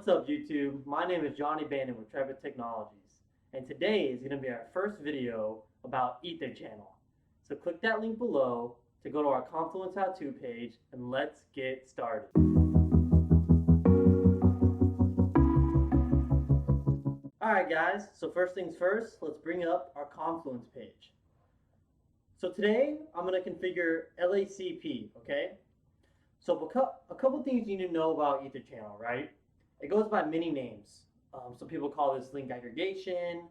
What's up, YouTube? My name is Johnny Bannon with Trevor Technologies, and today is going to be our first video about Etherchannel. So click that link below to go to our Confluence how-to page, and let's get started. Alright guys, so first things first, let's bring up our Confluence page. So today, I'm going to configure LACP, okay? So a couple things you need to know about Etherchannel, right? It goes by many names. So people call this link aggregation,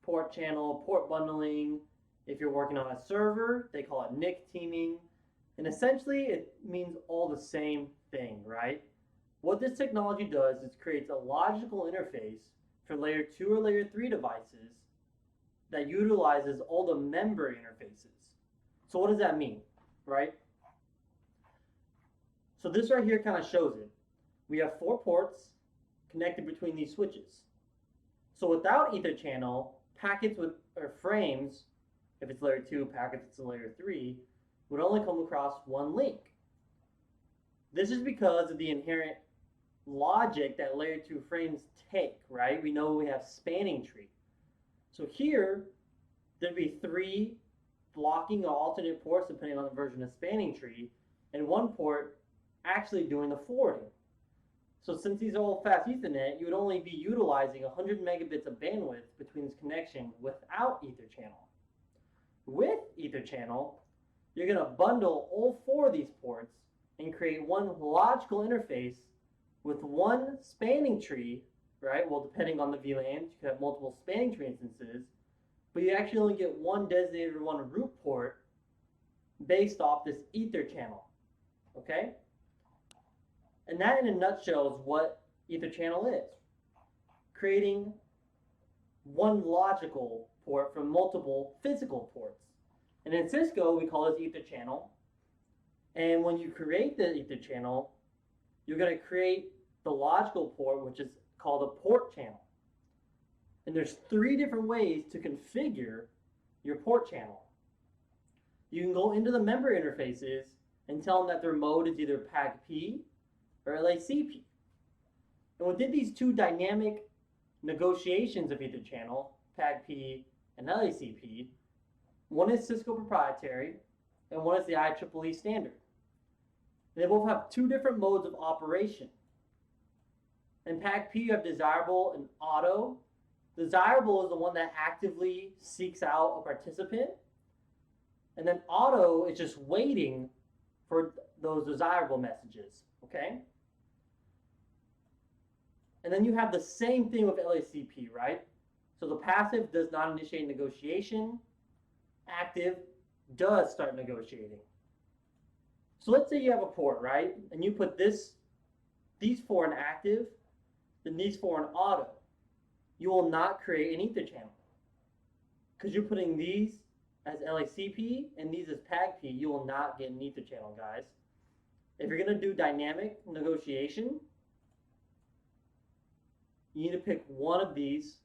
port channel, port bundling. If you're working on a server, they call it NIC teaming. And essentially, it means all the same thing, right? What this technology does is creates a logical interface for layer 2 or layer 3 devices that utilizes all the member interfaces. So what does that mean, right? So this right here kind of shows it. We have 4 ports connected between these switches. So without Etherchannel, packets or frames, if it's layer 2, packets it's layer 3, would only come across one link. This is because of the inherent logic that layer 2 frames take, right? We know we have spanning tree. So here, there'd be 3 blocking or alternate ports depending on the version of spanning tree, and 1 port actually doing the forwarding. So since these are all fast Ethernet, you would only be utilizing 100 megabits of bandwidth between this connection without Etherchannel. With Etherchannel, you're going to bundle all 4 of these ports and create one logical interface with one spanning tree, right? Well, depending on the VLANs, you could have multiple spanning tree instances, but you actually only get one designated one root port based off this Etherchannel, okay? And that in a nutshell is what Etherchannel is. Creating one logical port from multiple physical ports. And in Cisco, we call this Etherchannel. And when you create the Etherchannel, you're going to create the logical port, which is called a port channel. And there's 3 different ways to configure your port channel. You can go into the member interfaces and tell them that their mode is either PAGP or LACP. And within these 2 dynamic negotiations of Etherchannel, PAGP and LACP, one is Cisco proprietary and one is the IEEE standard. They both have 2 different modes of operation. In PAGP, you have desirable and auto. Desirable is the one that actively seeks out a participant. And then auto is just waiting for those desirable messages, okay? And then you have the same thing with LACP, right? So the passive does not initiate negotiation. Active does start negotiating. So let's say you have a port, right? And you put these 4 in active, then these 4 in auto. You will not create an Etherchannel. Because you're putting these as LACP and these as PAGP, you will not get an Etherchannel, guys. If you're going to do dynamic negotiation, you need to pick one of these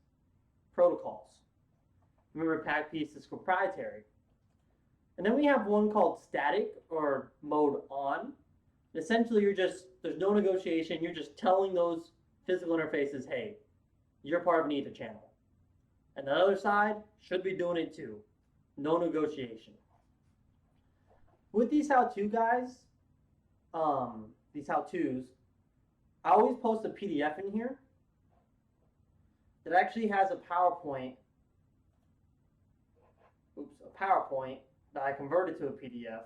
protocols. Remember, PAGP is Cisco proprietary. And then we have one called static or mode on. Essentially, there's no negotiation. You're just telling those physical interfaces, hey, you're part of an Etherchannel. And the other side should be doing it too. No negotiation. With these how-to guys, these how-tos, I always post a PDF in here that actually has a PowerPoint that I converted to a PDF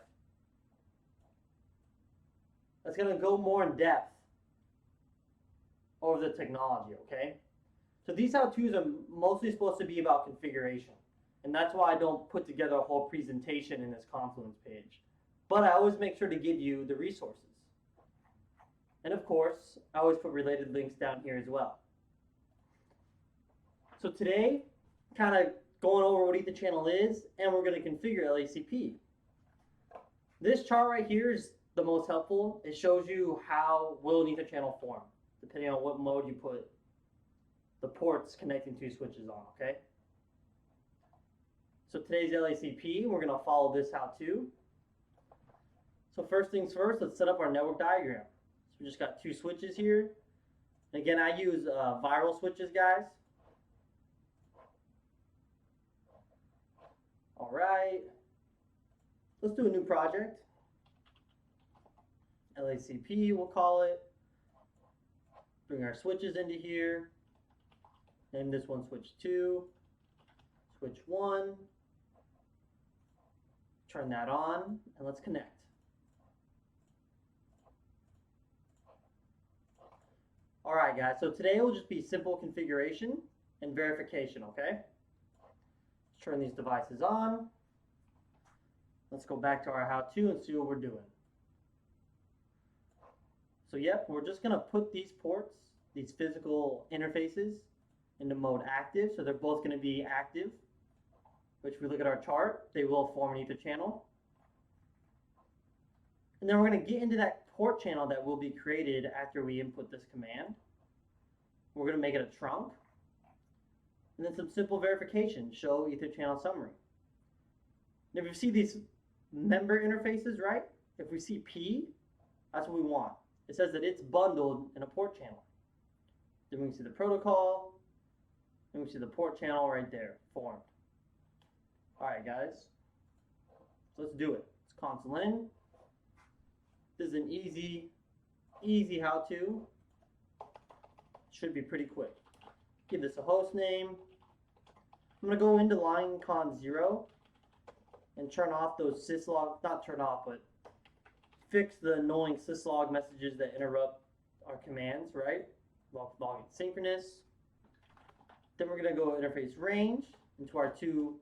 that's going to go more in depth over the technology, okay? So these how-tos are mostly supposed to be about configuration, and that's why I don't put together a whole presentation in this Confluence page. But I always make sure to give you the resources. And of course, I always put related links down here as well. So today, kind of going over what Etherchannel is, and we're going to configure LACP. This chart right here is the most helpful. It shows you how will an Etherchannel form, depending on what mode you put the ports connecting 2 switches on, okay? So today's LACP, we're going to follow this how-to. So first things first, let's set up our network diagram. So we just got 2 switches here. Again, I use viral switches, guys. All right. Let's do a new project. LACP, we'll call it. Bring our switches into here. Name this one switch 2, switch 1. Turn that on, and let's connect. All right, guys, so today will just be simple configuration and verification, okay? Let's turn these devices on. Let's go back to our how-to and see what we're doing. So yep, we're just gonna put these ports, these physical interfaces, into mode active. So they're both gonna be active, which if we look at our chart, they will form an ether channel. And then we're gonna get into that port channel that will be created after we input this command. We're gonna make it a trunk. And then some simple verification, show ether channel summary. And if you see these member interfaces, right? If we see P, that's what we want. It says that it's bundled in a port channel. Then we can see the protocol, and we see the port channel right there, formed. All right, guys, so let's do it. Let's console in. This is an easy how-to. Should be pretty quick. Give this a host name. I'm gonna go into line con 0 and turn off those syslog, not turn off, but fix the annoying syslog messages that interrupt our commands, right? Log synchronous. Then we're gonna go interface range into our two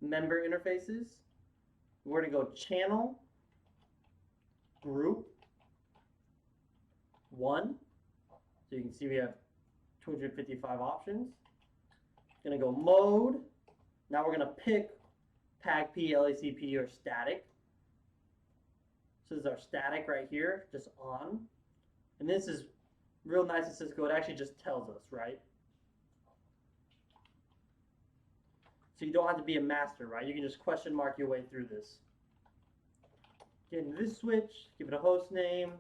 member interfaces. We're gonna go channel group 1. So you can see we have 255 options. Gonna go mode. Now we're gonna pick PAGP, LACP, or static. So this is our static right here, just on. And this is real nice in Cisco. It actually just tells us, right? So you don't have to be a master, right? You can just question mark your way through this. Get into this switch, give it a host name.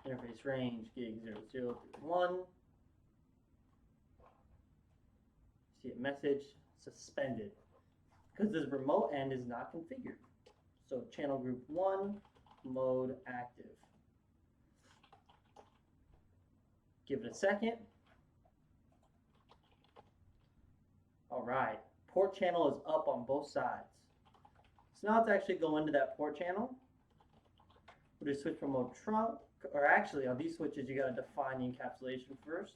Interface range, gig 0031. See a message, suspended. Because this remote end is not configured. So channel group 1, mode active. Give it a second. All right, port channel is up on both sides. So now let's actually go into that port channel. We'll just switch from mode trunk, or actually on these switches you gotta define the encapsulation first.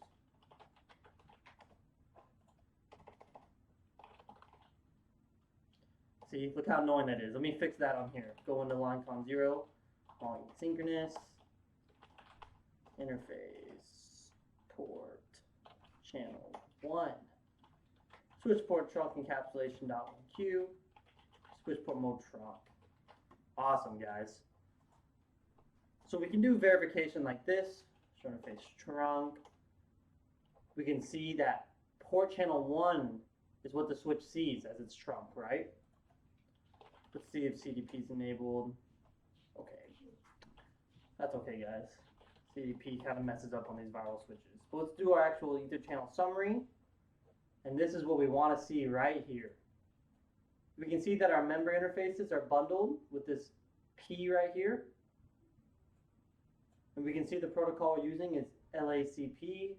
See, look how annoying that is. Let me fix that on here. Go into line con 0, volume synchronous, interface, port, channel 1. Switch port trunk encapsulation.1Q, switch port mode trunk. Awesome, guys. So we can do verification like this, show interface trunk. We can see that port channel 1 is what the switch sees as its trunk, right? Let's see if CDP is enabled. Okay. That's okay, guys. CDP kind of messes up on these viral switches. But let's do our actual ether channel summary. And this is what we want to see right here. We can see that our member interfaces are bundled with this P right here. And we can see the protocol we're using is LACP.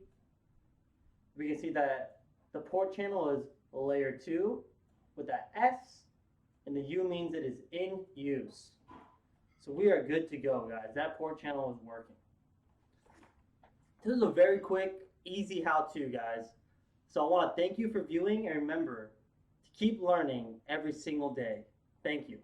We can see that the port channel is layer 2 with that S. And the U means it is in use. So we are good to go, guys. That port channel is working. This is a very quick, easy how-to, guys. So I want to thank you for viewing, and remember to keep learning every single day. Thank you.